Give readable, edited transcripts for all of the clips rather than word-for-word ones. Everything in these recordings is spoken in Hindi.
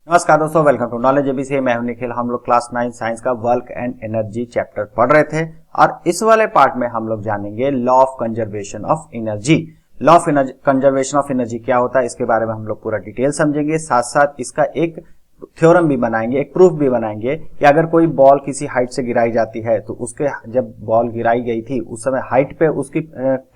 नमस्कार दोस्तों, वेलकम टू नॉलेज एबीसी। मैं हूं निखिल। हम लोग क्लास 9 साइंस का वर्क एंड एनर्जी चैप्टर पढ़ रहे थे और इस वाले पार्ट में हम लोग जानेंगे law of conservation of energy. Law of conservation of energy क्या होता है, इसके बारे में हम लोग पूरा डिटेल समझेंगे। साथ साथ इसका एक थ्योरम भी बनाएंगे, एक प्रूफ भी बनाएंगे कि अगर कोई बॉल किसी हाइट से गिराई जाती है तो उसके जब बॉल गिराई गई थी उस समय हाइट पे उसकी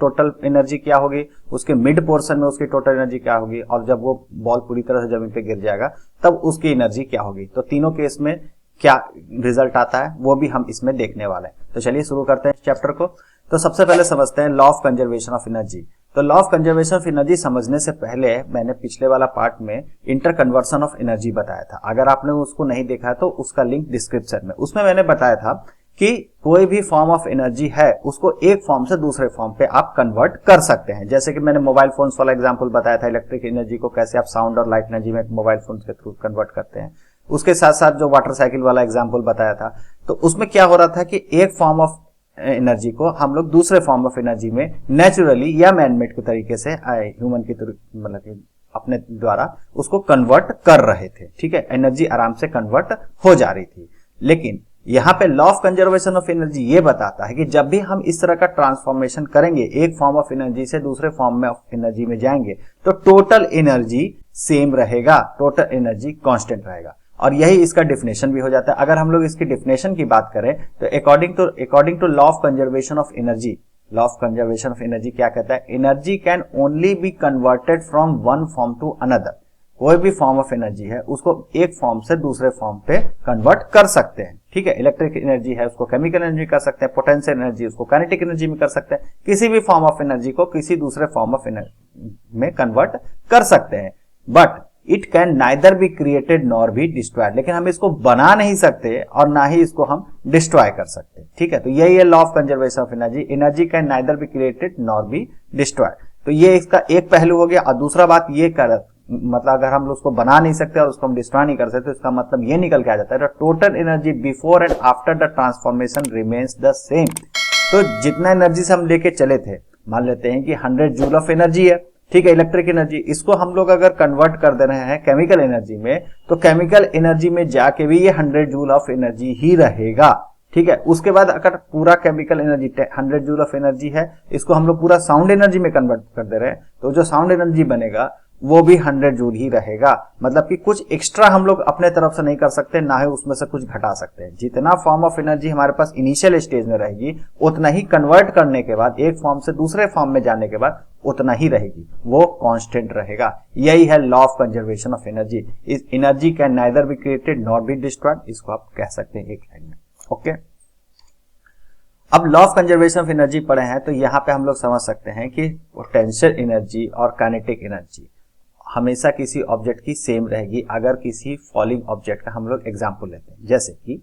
टोटल एनर्जी क्या होगी, उसके मिड पोर्शन में उसकी टोटल एनर्जी क्या होगी, और जब वो बॉल पूरी तरह से जमीन पे गिर जाएगा तब उसकी एनर्जी क्या होगी। तो तीनों केस में क्या रिजल्ट आता है वो भी हम इसमें देखने वाले हैं। तो चलिए शुरू करते हैं इस चैप्टर को। तो सबसे पहले समझते हैं law of conservation of energy. तो law of conservation of energy समझने से पहले मैंने पिछले वाला पार्ट में इंटर कन्वर्सन ऑफ एनर्जी बताया था। अगर आपने उसको नहीं देखा है तो उसका लिंक डिस्क्रिप्शन में, उसमें मैंने बताया था कि कोई भी फॉर्म ऑफ एनर्जी है उसको एक फॉर्म से दूसरे फॉर्म पे आप कन्वर्ट कर सकते हैं। जैसे कि मैंने मोबाइल फोन्स वाला एग्जांपल बताया था, इलेक्ट्रिक एनर्जी को कैसे आप साउंड और लाइट एनर्जी में मोबाइल फोन के थ्रू कन्वर्ट करते हैं। उसके साथ साथ जो वाटर साइकिल वाला एग्जाम्पल बताया था, तो उसमें क्या हो रहा था कि एक फॉर्म ऑफ एनर्जी को हम लोग दूसरे फॉर्म ऑफ एनर्जी में नेचुरली या मैनमेड के तरीके से ह्यूमन की मतलब अपने द्वारा उसको कन्वर्ट कर रहे थे। ठीक है, एनर्जी आराम से कन्वर्ट हो जा रही थी। लेकिन यहाँ पे law of conservation of energy ये बताता है कि जब भी हम इस तरह का ट्रांसफॉर्मेशन करेंगे, एक फॉर्म ऑफ एनर्जी से दूसरे फॉर्म में ऑफ एनर्जी में जाएंगे, तो टोटल एनर्जी सेम रहेगा, टोटल एनर्जी कांस्टेंट रहेगा। और यही इसका डेफिनेशन भी हो जाता है। अगर हम लोग इसकी डेफिनेशन की बात करें तो according to law of conservation of energy, law of conservation of energy क्या कहता है, energy can only be converted from one form to another. कोई भी फॉर्म ऑफ एनर्जी है उसको एक फॉर्म से दूसरे फॉर्म पे कन्वर्ट कर सकते हैं। ठीक है, इलेक्ट्रिक एनर्जी है उसको केमिकल एनर्जी कर सकते हैं, पोटेंशियल एनर्जी उसको काइनेटिक एनर्जी में कर सकते हैं। किसी भी फॉर्म ऑफ एनर्जी को किसी दूसरे फॉर्म ऑफ एनर्जी में कन्वर्ट कर सकते हैं। But it can neither be created nor be destroyed. लेकिन हम इसको बना नहीं सकते और ना ही इसको हम डिस्ट्रॉय कर सकते। ठीक है, तो यही है law of conservation of energy, energy can neither be created nor be destroyed. तो ये इसका एक पहलू हो गया। और दूसरा बात ये मतलब अगर हम लोग उसको बना नहीं सकते और उसको हम डिस्ट्रॉय नहीं कर सकते तो इसका मतलब ये निकल के आ जाता है total energy before and after the transformation remains the same. तो जितना एनर्जी से हम लेके चले थे, मान लेते हैं कि 100 जूल ऑफ एनर्जी है, ठीक है, इलेक्ट्रिक एनर्जी, इसको हम लोग अगर कन्वर्ट कर दे रहे हैं केमिकल एनर्जी में, तो केमिकल एनर्जी में जाके भी ये 100 जूल ऑफ एनर्जी ही रहेगा। ठीक है, उसके बाद अगर पूरा chemical energy 100 joule of energy है, इसको हम लोग पूरा साउंड एनर्जी में कन्वर्ट कर दे रहे हैं, तो जो साउंड एनर्जी बनेगा वो भी 100 जूल ही रहेगा। मतलब कि कुछ एक्स्ट्रा हम लोग अपने तरफ से नहीं कर सकते, ना ही उसमें से कुछ घटा सकते हैं। जितना फॉर्म ऑफ एनर्जी हमारे पास इनिशियल स्टेज में रहेगी उतना ही कन्वर्ट करने के बाद, एक फॉर्म से दूसरे फॉर्म में जाने के बाद उतना ही रहेगी, वो कांस्टेंट रहेगा। यही है law of conservation of energy. इस energy can neither be created nor be destroyed, इसको आप कह सकते हैं एक लाइन में। ओके, अब law of conservation of energy पढ़े हैं तो यहाँ पे हम लोग समझ सकते हैं कि पोटेंशियल एनर्जी और काइनेटिक एनर्जी हमेशा किसी ऑब्जेक्ट की सेम रहेगी। अगर किसी फॉलिंग ऑब्जेक्ट का हम लोग एग्जांपल लेते हैं, जैसे कि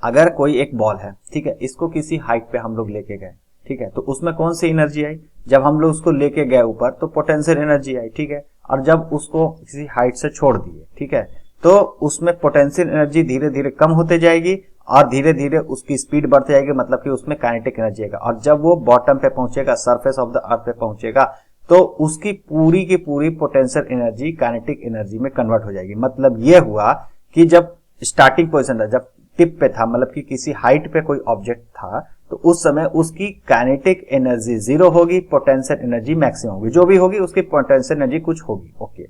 अगर कोई एक बॉल है, ठीक है, इसको किसी हाइट पे हम लोग लेके गए, ठीक है, तो उसमें कौन सी एनर्जी आई, जब हम लोग उसको लेके गए ऊपर तो पोटेंशियल एनर्जी आई। ठीक है, और जब उसको किसी हाइट से छोड़ दिए, ठीक है, तो उसमें पोटेंशियल एनर्जी धीरे धीरे कम होते जाएगी और धीरे धीरे उसकी स्पीड बढ़ती जाएगी, मतलब कि उसमें काइनेटिक एनर्जी आएगा। और जब वो बॉटम पे पहुंचेगा, सरफेस ऑफ द अर्थ पे पहुंचेगा, तो उसकी पूरी की पूरी पोटेंशियल एनर्जी काइनेटिक एनर्जी में कन्वर्ट हो जाएगी। मतलब ये हुआ कि जब स्टार्टिंग पोजीशन था, जब टिप पे था, मतलब कि किसी हाइट पे कोई ऑब्जेक्ट था, तो उस समय उसकी काइनेटिक एनर्जी 0 होगी, पोटेंशियल एनर्जी मैक्सिमम होगी, जो भी होगी उसकी पोटेंशियल एनर्जी कुछ होगी। Okay,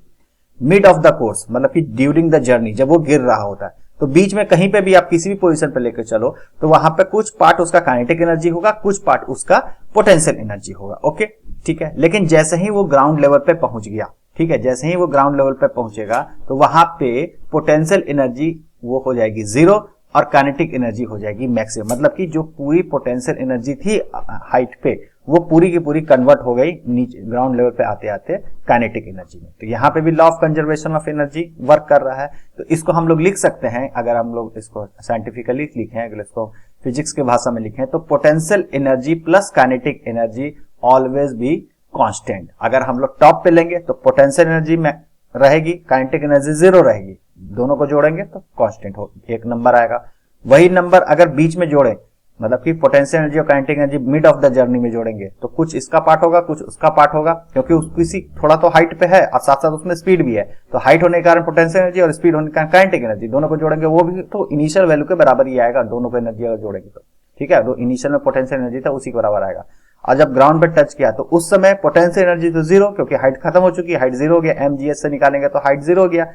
mid of the course मतलब कि ड्यूरिंग द जर्नी, जब वो गिर रहा होता है, तो बीच में कहीं पे भी आप किसी भी पोजीशन पे लेकर चलो तो वहां पे कुछ पार्ट उसका काइनेटिक एनर्जी होगा, कुछ पार्ट उसका पोटेंशियल एनर्जी होगा। ओके, ठीक है, लेकिन जैसे ही वो ग्राउंड लेवल पे पहुंच गया, ठीक है, जैसे ही वो ग्राउंड लेवल पे पहुंचेगा तो वहां पे पोटेंशियल एनर्जी वो हो जाएगी 0 और काइनेटिक एनर्जी हो जाएगी मैक्सिमम। मतलब कि जो पूरी पोटेंशियल एनर्जी थी हाइट पे वो पूरी की पूरी कन्वर्ट हो गई नीचे ग्राउंड लेवल पे आते आते काइनेटिक एनर्जी में। तो यहाँ पे भी law of conservation of energy work कर रहा है। तो इसको हम लोग लिख सकते हैं, अगर हम लोग इसको साइंटिफिकली लिखें, अगर इसको फिजिक्स के भाषा में लिखें, तो potential energy plus kinetic energy always be constant. अगर हम लोग टॉप पे लेंगे तो पोटेंशियल एनर्जी में रहेगी, काइनेटिक एनर्जी 0 रहेगी, दोनों को जोड़ेंगे तो कांस्टेंट हो एक नंबर आएगा। वही नंबर अगर बीच में जोड़े मतलब कि पोटेंशियल एनर्जी और kinetic energy mid of the journey में जोड़ेंगे तो कुछ इसका पार्ट होगा, कुछ उसका पार्ट होगा, क्योंकि किसी थोड़ा तो हाइट पे है और साथ साथ उसमें स्पीड भी है, तो हाइट होने के कारण पोटेंशियल एनर्जी और स्पीड होने के कारण काइनेटिक एनर्जी, दोनों को जोड़ेंगे वो भी तो इनिशियल वैल्यू के बराबर ही आएगा, दोनों को एनर्जी अगर जोड़ेंगे तो, ठीक है। तो इनिशियल में पोटेंशियल एनर्जी था उसी के बराबर आएगा। और जब ग्राउंड पे टच किया तो उस समय पोटेंशियल एनर्जी तो जीरो, क्योंकि हाइट खत्म हो चुकी है, हाइट जीरो हो गया, mgs से निकालेंगे तो हाइट जीरो हो गया।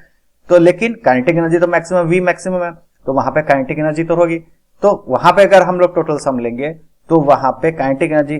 तो लेकिन काइनेटिक एनर्जी तो मैक्सिमम v मैक्सिमम है, तो वहां पे काइनेटिक एनर्जी तो होगी, तो वहां पे अगर हम लोग टोटल सम लेंगे तो वहां पे काइनेटिक एनर्जी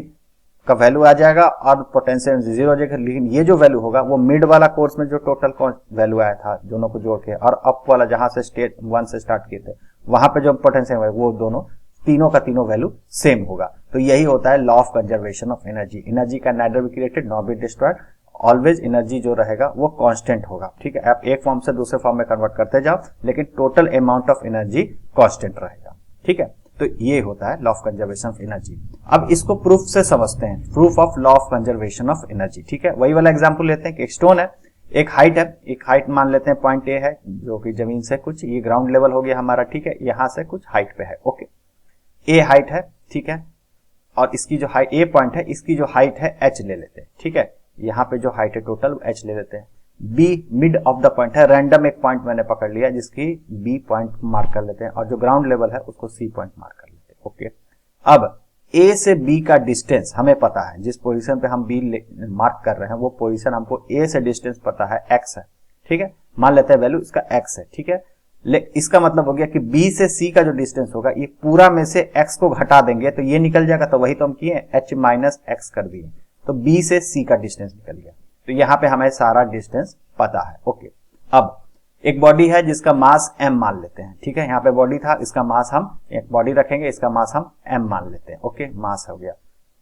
का वैल्यू आ जाएगा और पोटेंशियल एनर्जी जीरो हो जाएगा। लेकिन ये जो वैल्यू होगा वो मिड वाला कोर्स में जो टोटल वैल्यू आया था दोनों को जोड़ के, और अप वाला जहां से स्टेट 1 से स्टार्ट किए थे वहां पे जो पोटेंशियल वो दोनों तीनों का तीनों वैल्यू सेम होगा। तो यही होता है law of conservation of energy. Energy का neither be created not be destroyed, always energy जो रहेगा वो कांस्टेंट होगा, ठीक है। आप एक फॉर्म से दूसरे फॉर्म में कन्वर्ट करते जाओ लेकिन total amount of energy constant रहेगा, ठीक है। तो ये होता है law of conservation of energy. अब इसको प्रूफ से समझते हैं, proof of law of conservation of energy, ठीक है। वही वाला एग्जांपल लेते हैं कि एक स्टोन है, एक हाइट है, एक हाइट मान लेते हैं पॉइंट ए है जो कि जमीन से कुछ, ये ग्राउंड लेवल हो गया हमारा, ठीक है। यहां से कुछ हाइट पे है, ओके, ए हाइट है, ठीक है, और इसकी जो हाइट ए पॉइंट है इसकी जो हाइट है एच ले लेते हैं, ठीक है। यहाँ पे जो हाइट है टोटल एच ले लेते हैं। B mid of the point है, रैंडम एक पॉइंट मैंने पकड़ लिया जिसकी बी पॉइंट मार्क कर लेते हैं, और जो ग्राउंड लेवल है उसको सी पॉइंट मार्क कर लेते हैं, ओके। अब ए से बी का डिस्टेंस हमें पता है, जिस पोजीशन पे हम बी मार्क कर रहे हैं वो पोजीशन हमको ए से डिस्टेंस पता है, एक्स है, ठीक है। मान लेते हैं वैल्यू इसका एक्स है, ठीक है। इसका मतलब हो गया कि B से C का जो डिस्टेंस होगा ये पूरा में से x को घटा देंगे तो ये निकल जाएगा, तो वही तो हम किए h माइनस x कर दिए, तो B से C का डिस्टेंस निकल गया। तो यहाँ पे हमें सारा डिस्टेंस पता है, ओके। अब एक बॉडी है जिसका मास m मान लेते हैं, ठीक है। यहाँ पे बॉडी था, इसका मास हम एक बॉडी रखेंगे, इसका मास हम m मान लेते हैं, ओके। मास हो गया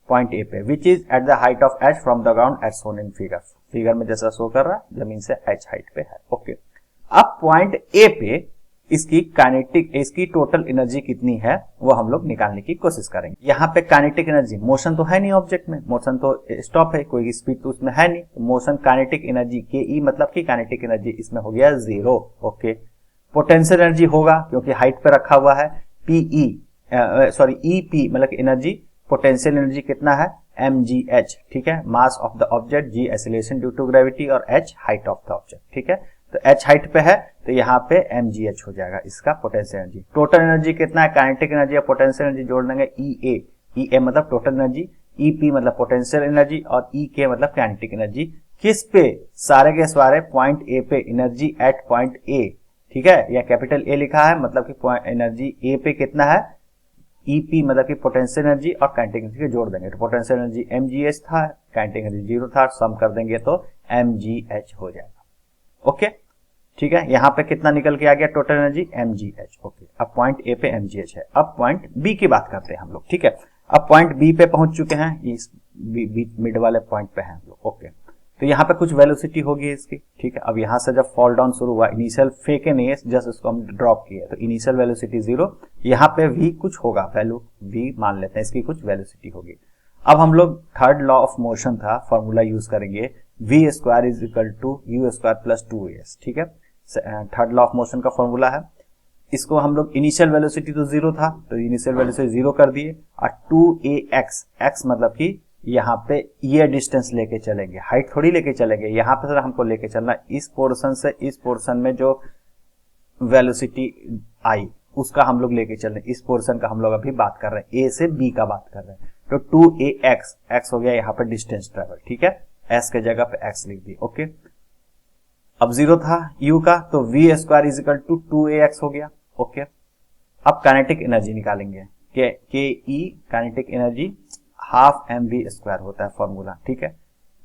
पॉइंट ए पे, which is at the height of h from the ground as shown in figure, figure में जैसा शो कर रहा है जमीन से h हाइट पे है, ओके। अब पॉइंट ए पे इसकी काइनेटिक, इसकी टोटल एनर्जी कितनी है वो हम लोग निकालने की कोशिश करेंगे। यहाँ पे काइनेटिक एनर्जी, मोशन तो है नहीं ऑब्जेक्ट में, मोशन तो स्टॉप है, कोई स्पीड तो उसमें है नहीं, तो मोशन काइनेटिक एनर्जी के ई मतलब की काइनेटिक एनर्जी इसमें हो गया जीरो, ओके। पोटेंशियल एनर्जी होगा क्योंकि हाइट पे रखा हुआ है, पीई सॉरी ईपी मतलब एनर्जी, पोटेंशियल एनर्जी कितना है mgh, ठीक है। Mass of the object, g acceleration due to gravity और h height of the object, ठीक है। तो h हाइट पे है तो यहाँ पे mgh हो जाएगा इसका पोटेंशियल एनर्जी। टोटल एनर्जी कितना है, काइनेटिक एनर्जी और पोटेंशियल एनर्जी जोड़ देंगे ea मतलब टोटल एनर्जी, ep मतलब पोटेंशियल एनर्जी और ek मतलब काइनेटिक एनर्जी। किस पे, सारे के सारे पॉइंट ए पे, एनर्जी एट पॉइंट ए, ठीक है। या कैपिटल ए लिखा है मतलब कि एनर्जी ए पे कितना है, ep मतलब कि पोटेंशियल एनर्जी और काइनेटिक एनर्जी को जोड़ देंगे तो पोटेंशियल एनर्जी mgh था, काइनेटिक एनर्जी जीरो था, सम कर देंगे तो mgh हो जाएगा, ओके, ठीक है। यहाँ पे कितना निकल के आ गया टोटल एनर्जी mgh, ओके। अब पॉइंट ए पे mgh है, अब पॉइंट बी की बात करते हैं हम लोग, ठीक है। अब पॉइंट बी पे पहुंच चुके हैं, इस मिड वाले पॉइंट पे हैं हम लोग, ओके। तो यहाँ पे कुछ वेलोसिटी होगी इसकी, ठीक है। अब यहाँ से जब फॉल डाउन शुरू हुआ, इनिशियल फेंके नहीं है, जस्ट इसको हम ड्रॉप किए, तो इनिशियल वेलोसिटी जीरो, यहाँ पे v कुछ होगा, वैल्यू v मान लेते हैं, इसकी कुछ वेलोसिटी होगी। अब हम लोग थर्ड लॉ ऑफ मोशन था, फॉर्मूला यूज करेंगे, v square is equal to u square plus 2as, ठीक है। थर्ड लॉ ऑफ मोशन का फॉर्मूला है। इसको हम लोग इनिशियल वेलोसिटी तो जीरो था तो इनिशियल वेलोसिटी जीरो कर दिए, और 2ax, x मतलब कि यहाँ पे ये डिस्टेंस लेके चलेंगे, हाइट थोड़ी लेके चलेंगे, यहाँ पे सर हमको लेके चलना इस पोर्शन से इस पोर्शन में जो वेलोसिटी आई उसका हम लोग लेके चल रहे हैं, इस पोर्शन का हम लोग अभी बात कर रहे हैं, ए से बी का बात कर रहे हैं। तो 2ax, x हो गया यहाँ पे डिस्टेंस ट्रेवल, ठीक है। s के जगह पे x लिख दी, ओके। अब जीरो था u का तो v square is equal to 2ax हो गया, ओके। अब काइनेटिक एनर्जी निकालेंगे, K E kinetic energy half mv square होता है फॉर्मूला, ठीक है।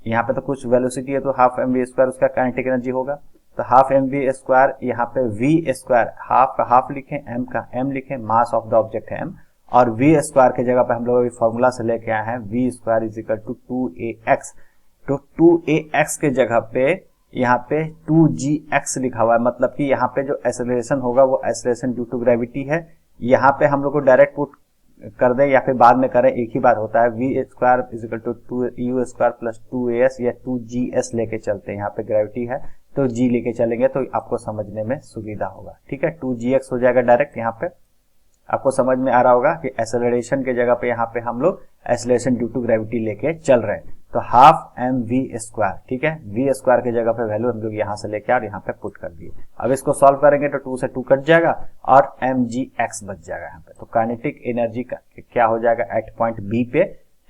यहाँ पे तो कुछ वेलोसिटी है तो हाफ mv स्क्वायर उसका काइनेटिक एनर्जी होगा, तो हाफ mv स्क्वायर, यहाँ पे v स्क्वायर हाफ का हाफ लिखें, m का m लिखें, मास ऑफ द ऑब्जेक्ट है m, और v स्क्वायर के जगह पे हम लोग अभी फॉर्मूला से लेके आए हैं v square is equal to 2ax, तो 2ax के जगह पे यहाँ पे 2gx लिखा हुआ है, मतलब कि यहाँ पे जो एक्सेलरेशन होगा वो एक्सेलरेशन ड्यू टू ग्रेविटी है। यहाँ पे हम लोग को डायरेक्ट पुट कर दें या फिर बाद में करें, एक ही बात होता है, v square is equal to 2u square plus 2as या 2gs लेके चलते हैं, यहाँ पे ग्रेविटी है तो g लेके चलेंगे तो आपको समझने में सुविधा होगा, ठीक है। 2gx हो जाएगा डायरेक्ट यहाँ पे, आपको समझ में आ रहा होगा कि एक्सेलरेशन के जगह पे यहाँ पे हम लोग एक्सेलरेशन ड्यू टू ग्रेविटी लेके चल रहे हैं, तो हाफ एम वी स्क्वायर, ठीक है, वी स्क्वायर की जगह पे वैल्यू हम लोग यहाँ से लेके और यहाँ पे पुट कर दिए। अब इसको सॉल्व करेंगे तो 2 से 2 कट जाएगा और एम जी एक्स बच जाएगा यहाँ पे। तो काइनेटिक एनर्जी का क्या हो जाएगा एट पॉइंट बी पे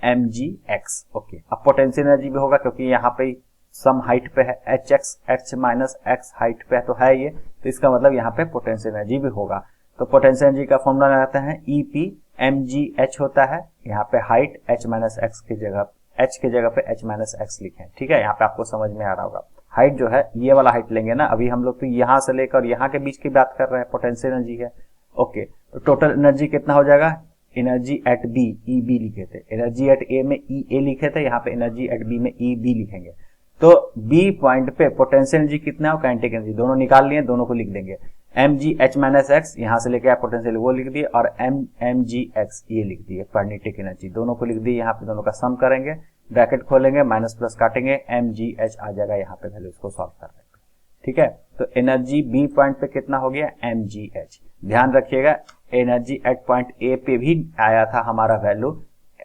एम जी एक्स। ओके, अब पोटेंशियल एनर्जी भी होगा क्योंकि यहाँ पे सम हाइट पे है H x, H minus x height पे तो है ये, तो इसका मतलब यहाँ पे पोटेंशियल एनर्जी भी होगा। तो पोटेंशियल एनर्जी का फॉर्मूला रहता है E P M G H होता है, यहाँ पे हाइट एच माइनस एक्स की जगह h के जगह पे h माइनस एक्स लिखें, ठीक है, यहाँ पे आपको समझ में आ रहा होगा। हाइट जो है ये वाला हाइट लेंगे ना, अभी हम लोग तो यहाँ से लेकर यहाँ के बीच की बात कर रहे हैं, पोटेंशियल एनर्जी है। ओके, तो टोटल एनर्जी कितना हो जाएगा, energy at B E B लिखे थे, एनर्जी एट ए में ई ए लिखे थे, यहाँ पे एनर्जी एट बी में ई बी लिखेंगे। तो बी पॉइंट पे पोटेंशियल एनर्जी कितना है, काइनेटिक एनर्जी दोनों निकाल लिए, दोनों को लिख देंगे। M G H minus X यहाँ से लेके पोटेंशियल वो लिख दिए और एम जी एक्स ये लिख दिए काइनेटिक एनर्जी, दोनों को लिख दिए। यहाँ पे दोनों का सम करेंगे, ब्रैकेट खोलेंगे, माइनस प्लस काटेंगे, एम जी एच आ जाएगा यहाँ पे वैल्यू, इसको सॉल्व कर लेंगे, ठीक है। तो एनर्जी बी पॉइंट पे कितना हो गया एम जी एच। ध्यान रखिएगा एनर्जी एट पॉइंट ए पे भी आया था हमारा value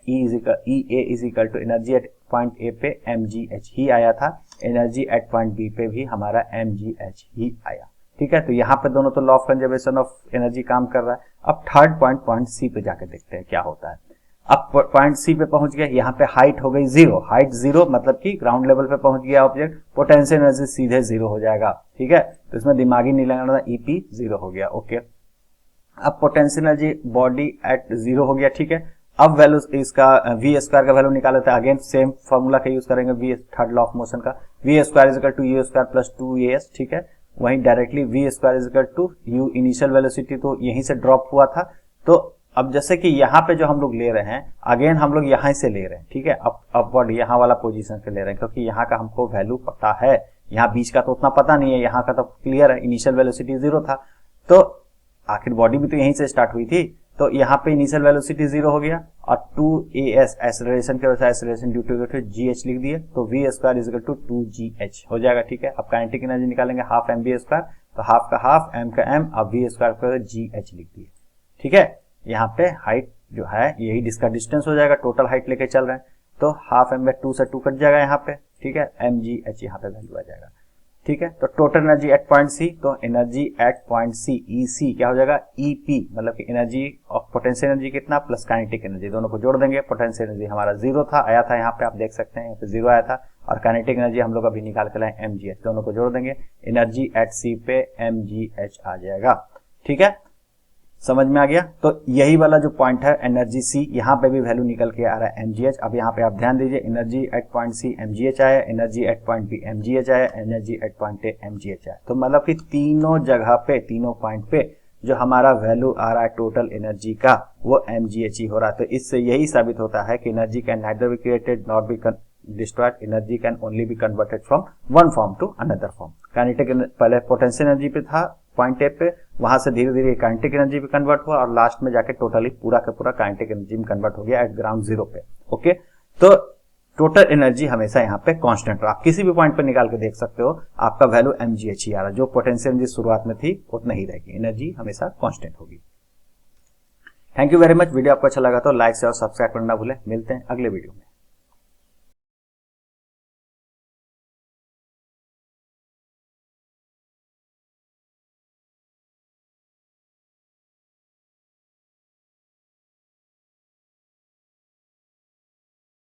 E A is equal to energy at point A पे एम जी एच ही आया था, एनर्जी एट पॉइंट बी पे भी हमारा एम जी एच ही आया, ठीक है। तो यहाँ पे दोनों तो law of conservation of energy काम कर रहा है। अब थर्ड पॉइंट सी पे जाके देखते हैं क्या होता है। अब पॉइंट सी पे पहुंच गए, यहाँ पे हाइट हो गई जीरो, हाइट जीरो मतलब कि ग्राउंड लेवल पे पहुंच गया ऑब्जेक्ट, पोटेंशियल एनर्जी सीधे जीरो हो जाएगा, ठीक है। तो इसमें दिमागी नहीं लगाना, ईपी जीरो हो गया। ओके, अब potential energy body at zero हो गया, ठीक है। अब वैल्यू इसका वी स्क्वायर का वैल्यू निकाले थे, अगेन सेम फॉर्मूला का यूज करेंगे, v third law of motion का, v square is equal to u square plus 2as, ठीक है। वहीं directly v square is equal to u initial velocity तो यहीं से ड्रॉप हुआ था, तो अब जैसे कि यहाँ पे जो हम लोग ले रहे हैं अगेन हम लोग यहाँ से ले रहे हैं, ठीक है, अपवर्ड यहाँ वाला पोजीशन से ले रहे हैं क्योंकि यहाँ का हमको वैल्यू पता है, यहाँ बीच का तो उतना पता नहीं है, यहाँ का तो क्लियर है, इनिशियल वेलोसिटी जीरो था, तो आखिर बॉडी भी तो यहीं से स्टार्ट हुई थी, तो यहाँ पे इनिशियल वेलोसिटी जीरो हो गया और 2as एक्सेलरेशन के वजह से एक्सेलरेशन ड्यू टू gh लिख दिए, तो v square is equal to 2gh हो जाएगा, ठीक है। अब काइनेटिक एनर्जी निकालेंगे हाफ एम बी स्क्वायर, तो हाफ का हाफ एम का एम, अब v स्क्वायर का gh लिख दिए, ठीक है। यहाँ पे हाइट जो है यही इसका डिस्टेंस हो जाएगा, टोटल हाइट लेके चल रहे हैं, तो हाफ एम 2 से 2 कट जाएगा यहाँ पे, ठीक है, एम जी एच यहाँ पे वैल्यू आ जाएगा, ठीक है। तो total energy at point C, तो energy at point C E C क्या हो जाएगा ई पी, मतलब कि एनर्जी ऑफ पोटेंशियल एनर्जी कितना प्लस काइनेटिक एनर्जी, दोनों को जोड़ देंगे। पोटेंशियल एनर्जी हमारा जीरो था, आया था यहाँ पे, आप देख सकते हैं यहाँ पे जीरो आया था, और काइनेटिक एनर्जी हम लोग अभी निकाल के लाए एम जी एच, दोनों को जोड़ देंगे, एनर्जी एट सी पे एम जी एच आ जाएगा, ठीक है। समझ में आ गया। तो यही वाला जो पॉइंट है एनर्जी सी, यहाँ पे भी वैल्यू निकल के आ रहा है mgh। अब यहाँ पे आप ध्यान दीजिए, energy at point C mgh आया, energy at point B mgh आया, energy at point A mgh आया, तो मतलब कि तीनों जगह पे, तीनों पॉइंट पे जो हमारा वैल्यू आ रहा है टोटल एनर्जी का वो mgh ही हो रहा है। तो इससे यही साबित होता है कि energy can neither be created not be destroyed, energy can only be converted from one form to another form. Kinetic पहले पोटेंशियल एनर्जी पे था पॉइंट ए पे, वहां से धीरे धीरे काइनेटिक एनर्जी भी कन्वर्ट हुआ और लास्ट में जाके टोटली पूरा का पूरा काइनेटिक एनर्जी में कन्वर्ट हो गया एट ग्राउंड जीरो पे। ओके, तो टोटल एनर्जी हमेशा यहाँ पे कांस्टेंट, आप किसी भी पॉइंट पे निकाल के देख सकते हो, आपका वैल्यू mgh ही आ रहा है, जो पोटेंशियल एनर्जी शुरुआत में थी उतना ही रहेगी, एनर्जी हमेशा कांस्टेंट होगी। Thank you very much. Video आपको अच्छा लगा तो लाइक शेयर और सब्सक्राइब करना ना भूलें। मिलते हैं अगले वीडियो में।